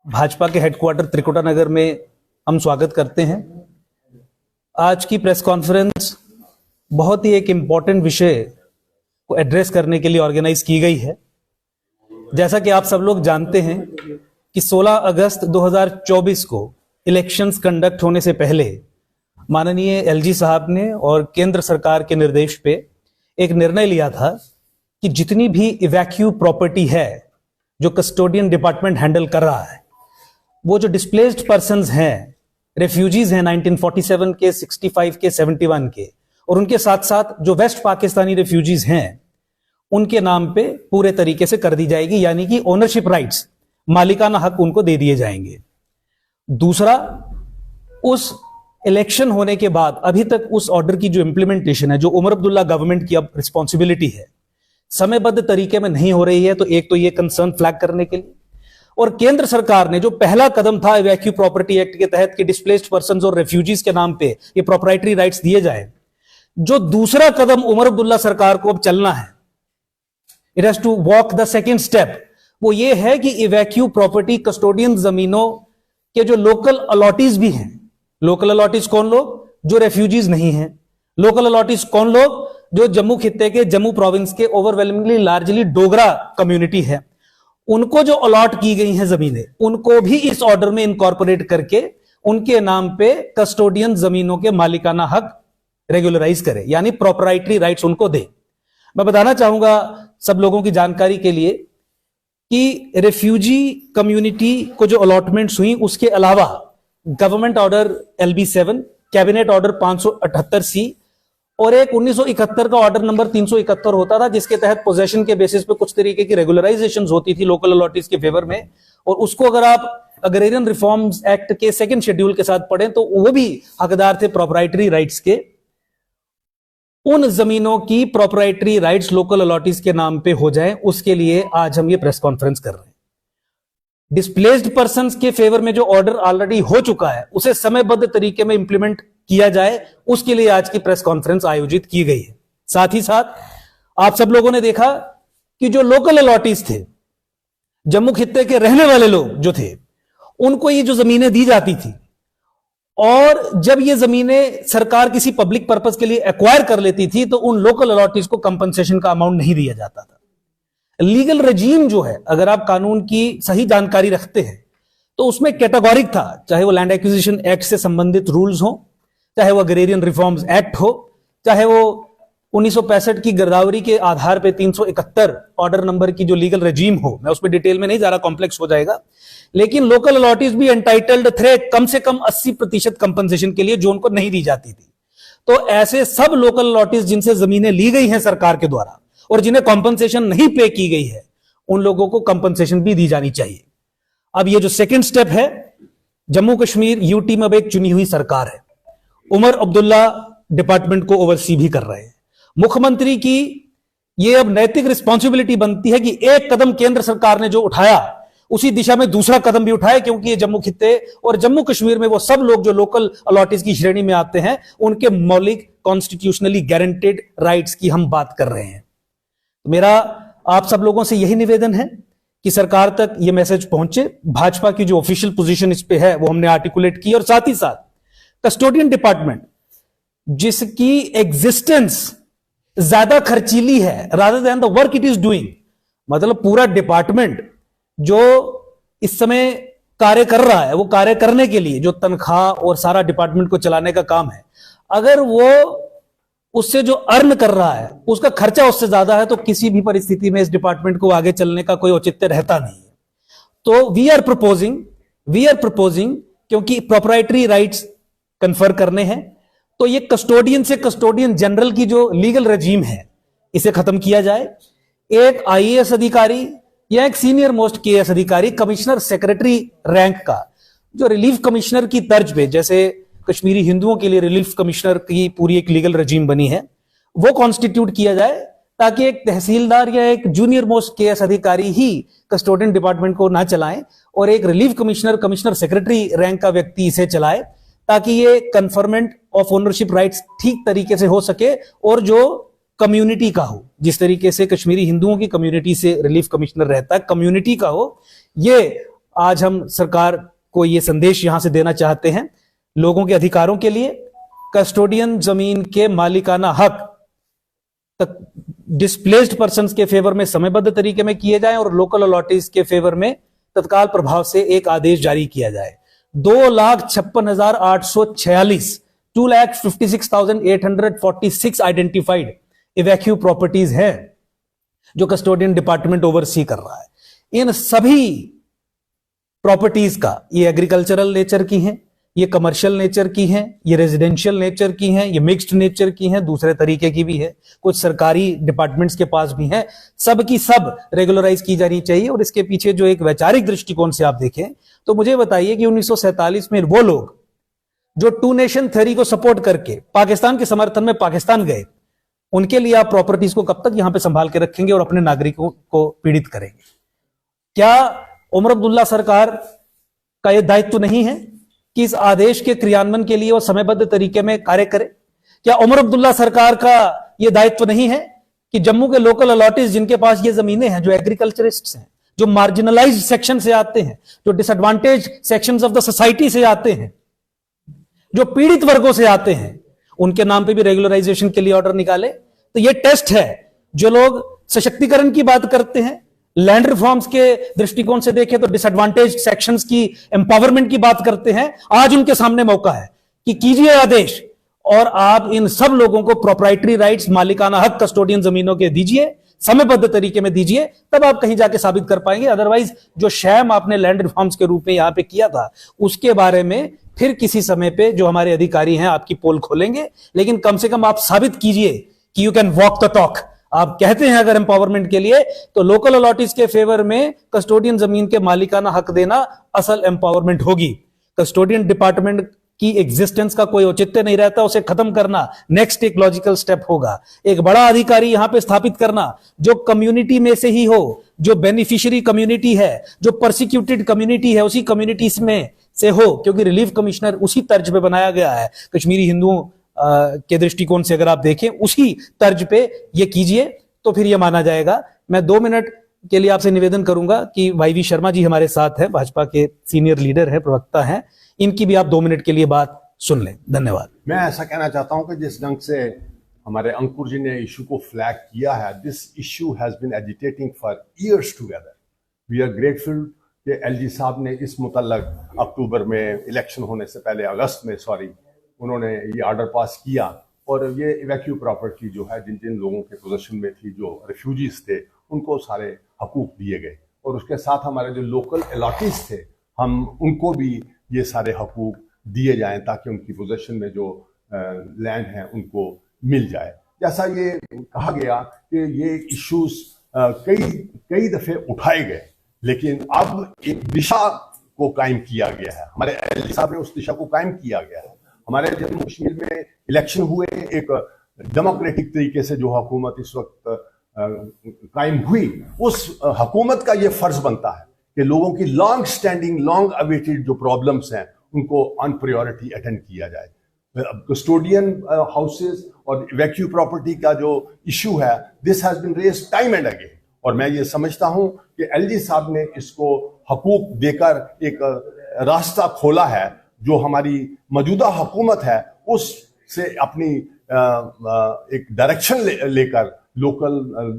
भाजपा के हेडक्वार्टर त्रिकुटा नगर में हम स्वागत करते हैं। आज की प्रेस कॉन्फ्रेंस बहुत ही एक इम्पॉर्टेंट विषय को एड्रेस करने के लिए ऑर्गेनाइज की गई है। जैसा कि आप सब लोग जानते हैं कि 16 अगस्त 2024 को इलेक्शंस कंडक्ट होने से पहले माननीय एलजी साहब ने और केंद्र सरकार के निर्देश पे एक निर्णय लिया था कि जितनी भी इवैक्यू प्रॉपर्टी है जो कस्टोडियन डिपार्टमेंट हैंडल कर रहा है, वो जो डिस्प्लेस्ड पर्सन्स हैं, रेफ्यूजीज हैं 1947 के, 65 के, 71 के, और उनके साथ साथ जो वेस्ट पाकिस्तानी रेफ्यूजीज हैं उनके नाम पे पूरे तरीके से कर दी जाएगी, यानी कि ओनरशिप राइट्स, मालिकाना हक उनको दे दिए जाएंगे। दूसरा, उस इलेक्शन होने के बाद अभी तक उस ऑर्डर की जो इंप्लीमेंटेशन है, जो उमर अब्दुल्ला गवर्नमेंट की अब रिस्पॉन्सिबिलिटी है, समयबद्ध तरीके में नहीं हो रही है। तो एक तो ये कंसर्न फ्लैग करने के लिए, और केंद्र सरकार ने जो पहला कदम था इवैक्यू प्रॉपर्टी एक्ट के तहत कि डिस्प्लेस्ड पर्सन्स और रेफ्यूजीज के नाम पे ये प्रोप्राइटरी राइट्स दिए जाए, जो दूसरा कदम उमर अब्दुल्ला सरकार को अब चलना है, it has to walk the second step, वो ये है कि इवैक्यू प्रॉपर्टी कस्टोडियन जमीनों के जो लोकल अलॉटीज भी हैं, लोकल अलॉटीज कौन लोग? जो रेफ्यूजीज नहीं हैं। लोकल अलॉटीज कौन लोग? जो जम्मू खित्ते के, जम्मू प्रोविंस के ओवरवेलमिंगली लार्जली डोगरा कम्युनिटी है, उनको जो अलॉट की गई हैं जमीनें, उनको भी इस ऑर्डर में इनकॉर्पोरेट करके उनके नाम पे कस्टोडियन जमीनों के मालिकाना हक रेगुलराइज करे, यानी प्रोप्राइटरी राइट्स उनको दे। मैं बताना चाहूंगा सब लोगों की जानकारी के लिए कि रेफ्यूजी कम्युनिटी को जो अलॉटमेंट्स हुई, उसके अलावा government order LB7, cabinet order 578C और एक 1971 का ऑर्डर नंबर 371 होता था, जिसके तहत पोजेशन के बेसिस पे कुछ तरीके की रेगुलराइजेशंस होती थी लोकल अलॉटीज के फेवर में। और उसको अगर आप अग्रेरियन रिफॉर्म्स एक्ट के सेकंड शेड्यूल के साथ पढ़ें तो वो भी हकदार थे प्रोप्राइटरी राइट्स के। उन जमीनों की प्रोप्राइटरी राइट्स लोकल अलॉटीज के नाम पे हो जाए, उसके लिए आज हम ये प्रेस कॉन्फ्रेंस कर रहे हैं। डिस्प्लेस्ड पर्सन्स के फेवर में जो ऑर्डर ऑलरेडी हो चुका है, उसे समयबद्ध तरीके में इंप्लीमेंट किया जाए, उसके लिए आज की प्रेस कॉन्फ्रेंस आयोजित की गई है। साथ ही साथ आप सब लोगों ने देखा कि जो लोकल अलॉटीज थे, जम्मू खित्ते के रहने वाले लोग जो थे, उनको ये जो जमीनें दी जाती थी, और जब ये जमीनें सरकार किसी पब्लिक पर्पस के लिए एक्वायर कर लेती थी तो उन लोकल अलॉटीज को कंपनसेशन का अमाउंट नहीं दिया जाता था। लीगल रजीम जो है, अगर आप कानून की सही जानकारी रखते हैं तो उसमें कैटेगोरिक था, चाहे वो लैंड एक्विजिशन एक्ट से संबंधित रूल्स हो, चाहे वो अग्रेरियन रिफॉर्म्स एक्ट हो, चाहे वो 1965 की गिरदावरी के आधार पे 371 ऑर्डर नंबर की जो लीगल रजीम हो। मैं उस पर डिटेल में नहीं जा रहा, कॉम्प्लेक्स हो जाएगा। लेकिन लोकल अलॉटीज भी एंटाइटल्ड थे कम से कम 80% कंपनसेशन के लिए, जो उनको नहीं दी जाती थी। तो ऐसे सब लोकल अलॉटीज जिनसे जमीनें ली गई हैं सरकार के द्वारा और जिन्हें कॉम्पनसेशन नहीं पे की गई है, उन लोगों को कॉम्पनसेशन भी दी जानी चाहिए। अब ये जो सेकेंड स्टेप है, जम्मू कश्मीर यूटी में अब एक चुनी हुई सरकार है, उमर अब्दुल्ला डिपार्टमेंट को ओवरसी भी कर रहे हैं। मुख्यमंत्री की ये अब नैतिक रिस्पॉन्सिबिलिटी बनती है कि एक कदम केंद्र सरकार ने जो उठाया, उसी दिशा में दूसरा कदम भी उठाए, क्योंकि ये जम्मू खित्ते और जम्मू कश्मीर में वो सब लोग जो लोकल अलॉटीज की श्रेणी में आते हैं, उनके मौलिक कॉन्स्टिट्यूशनली गारंटेड राइट्स की हम बात कर रहे हैं। मेरा आप सब लोगों से यही निवेदन है कि सरकार तक ये मैसेज पहुंचे। भाजपा की जो ऑफिशियल पोजीशन इस पे है वो हमने आर्टिकुलेट की, और साथ ही साथ कस्टोडियन डिपार्टमेंट जिसकी एग्जिस्टेंस ज्यादा खर्चीली है rather than the work it is doing, मतलब पूरा डिपार्टमेंट जो इस समय कार्य कर रहा है, वो कार्य करने के लिए जो तनख्वाह और सारा डिपार्टमेंट को चलाने का काम है, अगर वो उससे जो अर्न कर रहा है उसका खर्चा उससे ज्यादा है, तो किसी भी परिस्थिति में इस डिपार्टमेंट को आगे चलने का कोई औचित्य रहता नहीं है। तो वी आर प्रपोजिंग क्योंकि प्रोप्राइटरी राइट्स कन्फर करने हैं, तो ये कस्टोडियन से कस्टोडियन जनरल की जो लीगल रजीम है, इसे खत्म किया जाए। एक IAS अधिकारी या एक सीनियर मोस्ट KS अधिकारी, कमिश्नर सेक्रेटरी रैंक का, जो रिलीफ कमिश्नर की तर्ज पे, जैसे कश्मीरी हिंदुओं के लिए रिलीफ कमिश्नर की पूरी एक लीगल रजीम बनी है, वो कॉन्स्टिट्यूट किया जाए, ताकि एक तहसीलदार या एक जूनियर मोस्ट KS अधिकारी ही कस्टोडियन डिपार्टमेंट को ना चलाएं और एक relief commissioner, commissioner secretary rank का व्यक्ति इसे चलाए, ताकि ये कन्फर्मेंट ऑफ ओनरशिप राइट्स ठीक तरीके से हो सके, और जो कम्युनिटी का हो, जिस तरीके से कश्मीरी हिंदुओं की कम्युनिटी से रिलीफ कमिश्नर रहता है, कम्युनिटी का हो, ये आज हम सरकार को ये संदेश यहां से देना चाहते हैं, लोगों के अधिकारों के लिए कस्टोडियन जमीन के मालिकाना हक तक डिस्प्लेस्ड पर्संस के फेवर में समयबद्ध तरीके में किए जाएं और लोकल अलॉटीज के फेवर में तत्काल प्रभाव से एक आदेश जारी किया जाए। 2,56,846 2,56,846 आइडेंटिफाइड इवैक्यू प्रॉपर्टीज हैं जो कस्टोडियन डिपार्टमेंट ओवरसी कर रहा है। इन सभी प्रॉपर्टीज का, ये एग्रीकल्चरल नेचर की हैं, ये कमर्शियल नेचर की हैं, ये रेजिडेंशियल नेचर की हैं, ये मिक्स्ड नेचर की हैं, दूसरे तरीके की भी है, कुछ सरकारी डिपार्टमेंट्स के पास भी हैं, सब की सब रेगुलराइज की जानी चाहिए। और इसके पीछे जो एक वैचारिक दृष्टिकोण से आप देखें तो मुझे बताइए कि 1947 में वो लोग जो टू नेशन थ्योरी को सपोर्ट करके पाकिस्तान के समर्थन में पाकिस्तान गए, उनके लिए आप प्रॉपर्टीज को कब तक यहां पे संभाल के रखेंगे और अपने नागरिकों को पीड़ित करेंगे? क्या उमर अब्दुल्ला सरकार का यह दायित्व नहीं है कि इस आदेश के क्रियान्वयन के लिए वो समयबद्ध तरीके में कार्य करे? क्या उमर अब्दुल्ला सरकार का यह दायित्व नहीं है कि जम्मू के लोकल अलॉटीज जिनके पास ये जमीनें हैं, जो एग्रीकल्चरिस्ट्स हैं, जो मार्जिनलाइज्ड सेक्शन से आते हैं, जो disadvantage sections of the society से आते हैं, जो पीड़ित वर्गों से आते हैं, उनके नाम पे भी रेगुलराइजेशन के लिए ऑर्डर निकाले? तो ये टेस्ट है। जो लोग सशक्तिकरण की बात करते हैं, लैंड रिफॉर्म्स के दृष्टिकोण से देखें तो डिसएडवांटेज सेक्शंस की एम्पावरमेंट की बात करते हैं, आज उनके सामने मौका है कि कीजिए आदेश और आप इन सब लोगों को प्रोप्राइटरी राइट्स, मालिकाना हक कस्टोडियन जमीनों के दीजिए, समयबद्ध तरीके में दीजिए, तब आप कहीं जाके साबित कर पाएंगे। अदरवाइज जो शैम आपने लैंड रिफॉर्म्स के रूप में यहां पे किया था, उसके बारे में फिर किसी समय पे जो हमारे अधिकारी हैं आपकी पोल खोलेंगे, लेकिन कम से कम आप साबित कीजिए कि you can walk the talk. आप कहते हैं अगर एम्पावरमेंट के लिए, तो लोकल अलॉटीज के फेवर में कस्टोडियन जमीन के मालिकाना हक देना असल एम्पावरमेंट होगी। कस्टोडियन डिपार्टमेंट की एग्जिस्टेंस का कोई औचित्य नहीं रहता, उसे खत्म करना नेक्स्ट एक लॉजिकल स्टेप होगा। एक बड़ा अधिकारी यहां पे स्थापित करना जो कम्युनिटी में से ही हो, जो बेनिफिशियरी कम्युनिटी है, जो परसिक्यूटेड कम्युनिटी है, उसी कम्युनिटीज में से हो, क्योंकि रिलीफ कमिश्नर उसी तर्ज पे बनाया गया है। कश्मीरी हिंदुओं के दृष्टिकोण से अगर आप देखें, उसी तर्ज पे ये कीजिए तो फिर ये माना जाएगा। मैं 2 मिनट के लिए आपसे निवेदन करूंगा कि वाईवी शर्मा जी हमारे साथ हैं, भाजपा के सीनियर लीडर हैं, प्रवक्ता हैं, इनकी भी आप 2 मिनट के लिए बात सुन लें। धन्यवाद। मैं ऐसा कहना चाहता हूं कि जिस ढंग से हमारे अंकुर जी ने इशू को फ्लैग किया है, this issue has been agitating for years together. We are grateful कि एलजी साहब ने इस मुतल्लक अक्टूबर में इलेक्शन होने से पहले, अगस्त में सॉरी, उन्होंने ये ऑर्डर पास किया और ये इवैक्यू प्रॉपर्टी जो है जिन जिन लोगों के पोजीशन में थी, जो रिफ्यूजीज थे, उनको सारे हकूक दिए गए और उसके साथ हमारे जो लोकल अलॉटीज थे, हम उनको भी ये सारे हकूक दिए जाएं ताकि उनकी पोजीशन में जो लैंड है उनको मिल जाए। जैसा ये कहा गया कि ये इश्यूज कई दफ़े उठाए गए, लेकिन अब एक दिशा को कायम किया गया है। हमारे एलजी साहब ने उस दिशा को कायम किया गया है। हमारे जम्मू कश्मीर में इलेक्शन हुए, एक डेमोक्रेटिक तरीके से जो हुकूमत इस वक्त कायम हुई, उस हुकूमत का ये फर्ज बनता है कि लोगों की लॉन्ग स्टैंडिंग, लॉन्ग अवेटेड जो प्रॉब्लम्स हैं उनको ऑन प्रायोरिटी अटेंड किया जाए। कस्टोडियन हाउसेस और इवैक्यू प्रॉपर्टी का जो इशू है, this has been raised time and again, और मैं ये समझता हूं कि एलजी साहब ने इसको हकूक देकर एक रास्ता खोला है जो हमारी मौजूदा हुकूमत है उससे अपनी एक डायरेक्शन लेकर लोकल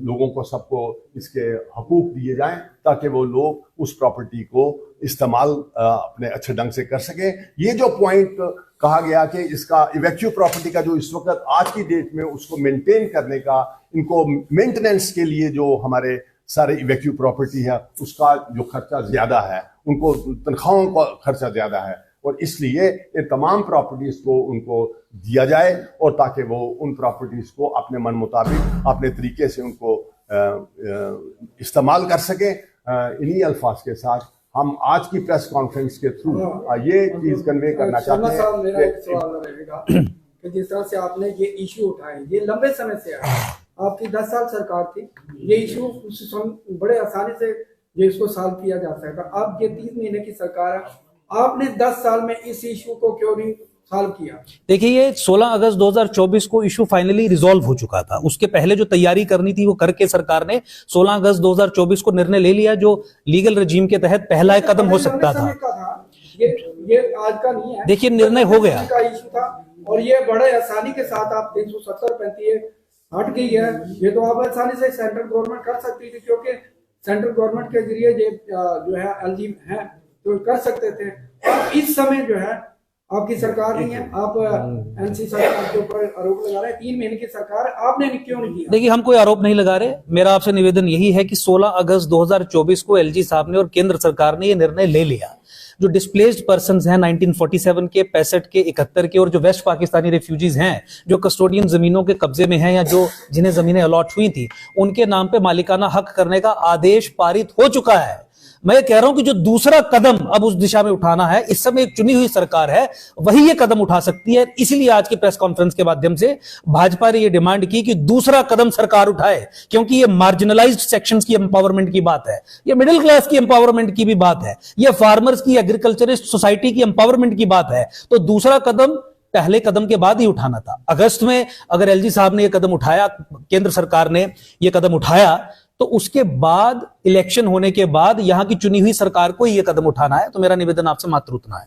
लोगों को, सबको इसके हकूक दिए जाएं ताकि वो लोग उस प्रॉपर्टी को इस्तेमाल अपने अच्छे ढंग से कर सकें। ये जो पॉइंट कहा गया कि इसका इवैक्यू प्रॉपर्टी का जो इस वक्त आज की डेट में उसको मेंटेन करने का, इनको मेंटेनेंस के लिए जो हमारे सारे इवैक्यू प्रॉपर्टी है उसका जो खर्चा ज्यादा है, उनको तनख्वाहों का खर्चा ज्यादा है, और इसलिए ये तमाम प्रॉपर्टीज को उनको दिया जाए और ताकि वो उन प्रॉपर्टीज को अपने मन मुताबिक अपने तरीके से उनको इस्तेमाल कर सके। इन्हीं अल्फाज के साथ हम आज की प्रेस कॉन्फ्रेंस के थ्रू ये चीज कन्वे करना चाहते हैं। मेरा एक सवाल रहेगा कि जिस तरह से आपने ये इशू उठाए, ये लंबे समय से है, आपकी 10 साल सरकार थी, ये इशू बड़े आसानी से ये इसको सॉल्व किया जा सकता। अब ये 3 महीने की सरकार है, आपने 10 साल में इस इशू को क्यों नहीं सॉल्व किया? देखिए, ये 16 अगस्त 2024 को इशू फाइनली रिजॉल्व हो चुका था। उसके पहले जो तैयारी करनी थी वो करके सरकार ने 16 अगस्त 2024 को निर्णय ले लिया, जो लीगल रजीम के तहत पहला एक कदम हो सकता था। ये आज का नहीं है। देखिए, निर्णय हो गया का इशू था और ये बड़े आसानी के साथ आप 370-35 हट गई है। ये तो आप आसानी से सेंट्रल गवर्नमेंट कर सकती थी, क्योंकि सेंट्रल गवर्नमेंट के जरिए ये जो है एलजी है तो कर सकते थे। और इस समय जो है आपकी सरकार नहीं है, आप एनसी सरकार के ऊपर आरोप लगा रहे हैं। 3 महीने की सरकार, आपने क्यों नहीं किया? देखिए, हम कोई आरोप नहीं लगा रहे। मेरा आपसे निवेदन यही है कि 16 अगस्त 2024 को एलजी साहब ने और केंद्र सरकार ने ये निर्णय ले लिया। जो डिस्प्लेस्ड पर्सन्स हैं 1947 के, 65 के, 71 के, और जो वेस्ट पाकिस्तानी रेफ्यूजीज हैं जो कस्टोडियन जमीनों के कब्जे में हैं या जो जिन्हें जमीनें अलॉट हुई थी, उनके नाम पे मालिकाना हक करने का आदेश पारित हो चुका है। मैं ये कह रहा हूं कि जो दूसरा कदम अब उस दिशा में उठाना है, इस समय एक चुनी हुई सरकार है, वही ये कदम उठा सकती है। इसलिए आज की प्रेस कॉन्फ्रेंस के माध्यम से भाजपा ने ये डिमांड की कि दूसरा कदम सरकार उठाए, क्योंकि ये मार्जिनलाइज्ड सेक्शंस की एम्पावरमेंट की बात है, ये मिडिल क्लास की एम्पावरमेंट की भी बात है, ये फार्मर्स की, एग्रीकल्चरिस्ट सोसाइटी की एम्पावरमेंट की बात है। तो दूसरा कदम पहले कदम के बाद ही उठाना था। अगस्त में अगर एलजी साहब ने यह कदम उठाया, केंद्र सरकार ने यह कदम उठाया, तो उसके बाद इलेक्शन होने के बाद यहां की चुनी हुई सरकार को यह कदम उठाना है। तो मेरा निवेदन आपसे मात्र उतना है।